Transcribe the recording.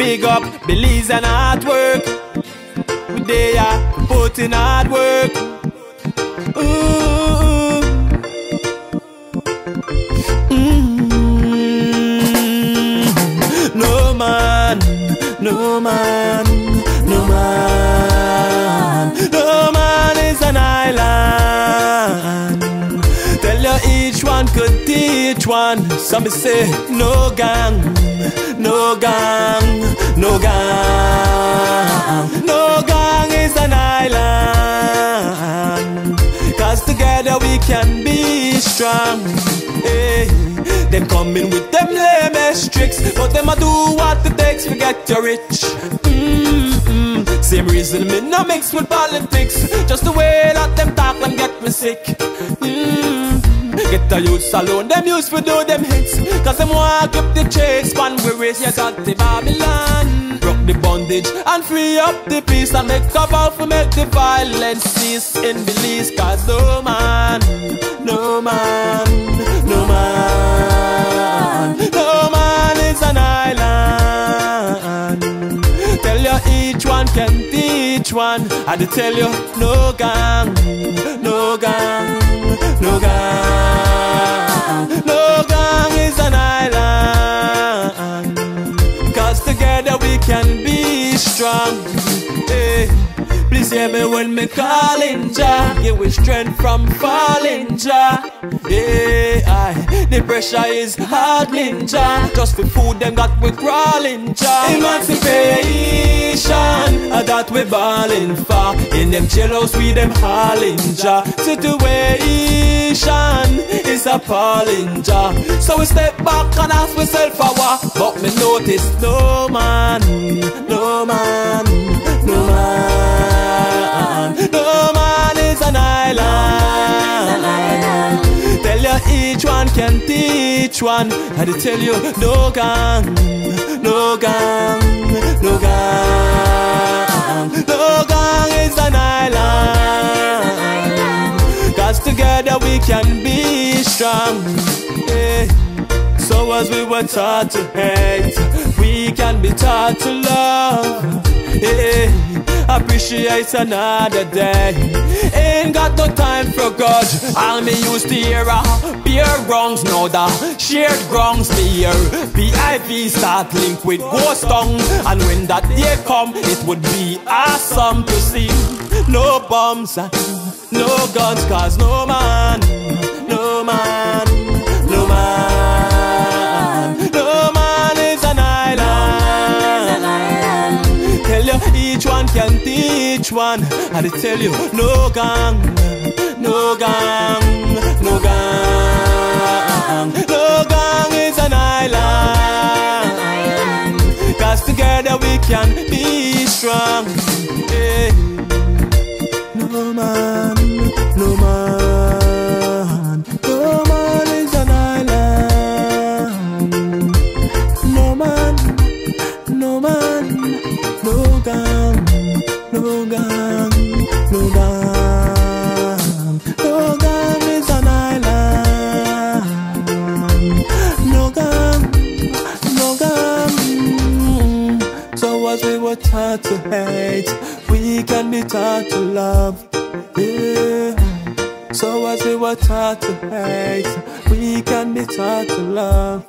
Big up Belize and hard work. They are putting hard work. Ooh. No man, no man, no man, no man is an island. Tell you each one could teach one. Some say no gang, no gang, no gang. No gang is an island. 'Cause together we can be strong. Hey. Them coming with them lamest tricks, but them a do what it takes to get you rich. Same reason me no mix with politics. Just the way that them talk and get me sick. Get the youths alone, them used to do them hits. 'Cause them walk up the chase, span we race. You got the Babylon, broke the bondage and free up the peace. And make a vow to make the violence cease in Belize. 'Cause no man, no man, no man, no man is an island. Tell you each one can teach one. I did tell you no gang, no gang, no gang. No gang is an island. 'Cause together we can be strong. Hey. Please hear me when me calling Jah. Give we strength from falling Jah. Yeah, the pressure is hardling Jah. Just for food them got we crawling Jah. Emancipation, that we balling for. In them jailhouse we them hauling Jah. Situation is appalling Jah. So we step back and ask ourselves for what. But me notice no man, no man, no man, no man is an island. Tell you each one can teach one. I tell you no gang, no gang, no gang. No gang is an island. 'Cause together we can be strong. Yeah. So as we were taught to hate, we can be taught to love. Yeah. Appreciate another day. Ain't got no time for God. All me used to hear beer wrongs, now the shared wrongs me hear. PIV start link with ghost tongue. And when that day come, it would be awesome to see. No bombs, no guns, 'cause no man, no man, no man, no man is an island. Tell you each one can teach one. And I tell you no gang, no gang, no gang. No gang is an island. 'Cause together we can be strong. Yeah. No man, no man, no man is an island. No man, no man, no gang, no gang, no gang. No gang is an island. No gang, no gang. So as we were taught to hate, we can be taught to love. Yeah. So as we were taught to hate, we can be taught to love.